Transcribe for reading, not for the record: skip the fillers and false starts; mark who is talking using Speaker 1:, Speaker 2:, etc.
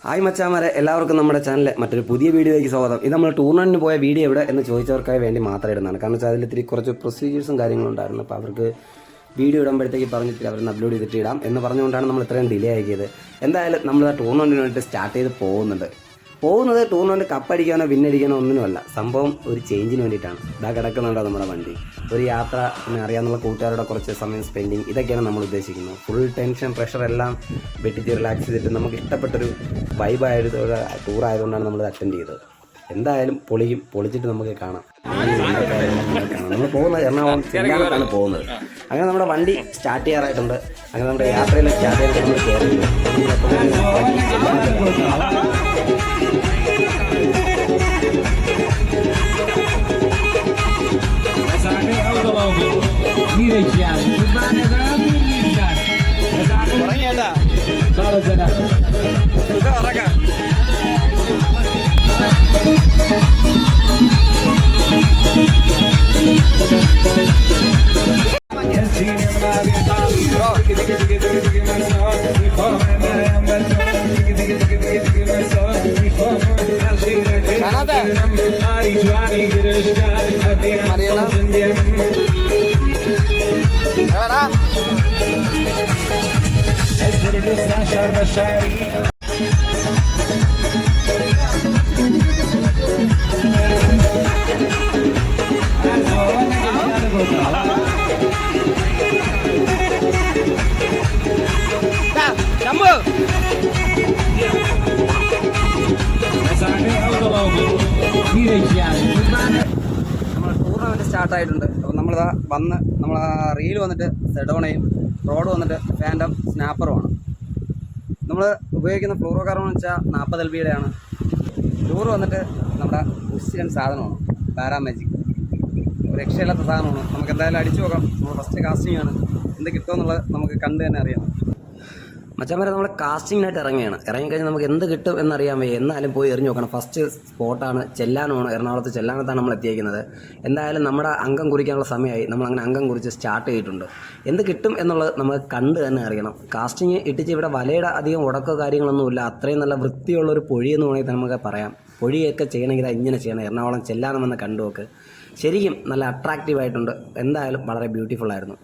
Speaker 1: Hi മച്ചാമാരെ, എല്ലാവർക്കും നമ്മുടെ ചാനലിലെ മറ്റൊരു പുതിയ വീഡിയോയ്ക്ക് സ്വാഗതം. ഇത് നമ്മൾ ടൂർണമെൻറ്റിന് പോയ വീഡിയോ എവിടെ എന്ന് ചോദിച്ചവർക്കായി വേണ്ടി മാത്രം ഇടുന്നതാണ്. കാരണം വെച്ചാൽ അതിൽ ഇത്തിരി കുറച്ച് പ്രൊസീജിയേഴ്സും കാര്യങ്ങളും ഉണ്ടായിരുന്നു. അപ്പോൾ അവർക്ക് വീഡിയോ ഇടുമ്പോഴത്തേക്ക് പറഞ്ഞിട്ട് അവരൊന്ന് അപ്ലോഡ് ചെയ്തിട്ട് ഇടാം എന്ന് പറഞ്ഞുകൊണ്ടാണ് നമ്മൾ ഇത്രയും ഡിലേ ആക്കിയത്. എന്തായാലും നമ്മൾ ആ ടൂർണമെൻറ്റിന് വേണ്ടിയിട്ട് സ്റ്റാർട്ട് ചെയ്ത് പോകുന്നത് ടൂർണമെൻറ്റ് കപ്പടിക്കാനോ വിന്നടിക്കാനോ ഒന്നിനുമല്ല. സംഭവം ഒരു ചേഞ്ചിന് വേണ്ടിയിട്ടാണ്. ഇതാ കിടക്കുന്നുണ്ടോ നമ്മുടെ വണ്ടി. ഒരു യാത്ര, പിന്നെ അറിയാവുന്ന കൂട്ടുകാരുടെ കുറച്ച് സമയം സ്പെൻഡിങ്, ഇതൊക്കെയാണ് നമ്മൾ ഉദ്ദേശിക്കുന്നത്. ഫുൾ ടെൻഷൻ പ്രഷർ എല്ലാം വെട്ടിച്ച് റിലാക്സ് ചെയ്തിട്ട് നമുക്ക് ഇഷ്ടപ്പെട്ടൊരു വൈബായൊരു ടൂർ ആയതുകൊണ്ടാണ് നമ്മൾ അറ്റൻഡ് ചെയ്തത്. എന്തായാലും പൊളിച്ചിട്ട് നമുക്ക് കാണാം. നമ്മൾ പോകുന്നത് എറണാകുളം ചെല്ലാനത്താണ് പോകുന്നത്. അങ്ങനെ നമ്മുടെ വണ്ടി സ്റ്റാർട്ട് ചെയ്യാറായിട്ടുണ്ട്. അങ്ങനെ നമ്മുടെ യാത്രയിൽ സ്റ്റാർട്ട് ചെയ്തിട്ട് നമ്മൾ കയറിയിട്ടുണ്ട്. നമ്മൾ ടൂർണമെൻറ്റ് സ്റ്റാർട്ടായിട്ടുണ്ട്. അപ്പോൾ നമ്മളിതാ നമ്മൾ റീൽ വന്നിട്ട് സെഡോണയും റോഡ് വന്നിട്ട് ഫാൻറ്റം സ്നാപ്പറുമാണ്. നമ്മൾ ഉപയോഗിക്കുന്ന ഫ്ലൂറോകാർബൺ എന്ന് വെച്ചാൽ 40 LBയുടെയാണ്. ടൂർ വന്നിട്ട് നമ്മുടെ ഉസ്യൻ സാധനമാണ്, പാരാമാജിക്. രക്ഷയില്ലാത്ത സാധനമാണ്. നമുക്ക് എന്തായാലും അടിച്ചു നോക്കാം. നമ്മൾ ഫസ്റ്റ് കാസ്റ്റിംഗ് ആണ്. എന്ത് കിട്ടുമെന്നുള്ളത് നമുക്ക് കണ്ട് തന്നെ അറിയാം. മച്ചാമാരെ, നമ്മൾ കാസ്റ്റിങ്ങിനായിട്ട് ഇറങ്ങിക്കഴിഞ്ഞാൽ നമുക്ക് എന്ത് കിട്ടും എന്നറിയാൻ വയ്യ. എന്നാലും പോയി എറിഞ്ഞു നോക്കണം. ഫസ്റ്റ് സ്പോട്ടാണ് ചെല്ലാനമാണ്. എറണാകുളത്ത് ചെല്ലാനത്താണ് നമ്മൾ എത്തിയിരിക്കുന്നത്. എന്തായാലും നമ്മുടെ അംഗം കുറിക്കാനുള്ള സമയമായി. നമ്മളങ്ങനെ അംഗം കുറിച്ച് സ്റ്റാർട്ട് ചെയ്തിട്ടുണ്ട്. എന്ത് കിട്ടും എന്നുള്ളത് നമുക്ക് കണ്ട് തന്നെ അറിയണം. കാസ്റ്റിങ് ഇട്ടിച്ച് ഇവിടെ വലയുടെ അധികം ഉടക്കോ കാര്യങ്ങളൊന്നുമില്ല. അത്രയും നല്ല വൃത്തിയുള്ളൊരു പൊഴിയെന്ന് വേണമെങ്കിൽ നമുക്ക് പറയാം. പൊഴിയൊക്കെ ചെയ്യണമെങ്കിൽ ഇങ്ങനെ ചെയ്യണം. എറണാകുളം ചെല്ലാനം വന്ന് കണ്ടു നോക്ക്. ശരിക്കും നല്ല അട്രാക്റ്റീവായിട്ടുണ്ട്. എന്തായാലും വളരെ ബ്യൂട്ടിഫുള്ളായിരുന്നു.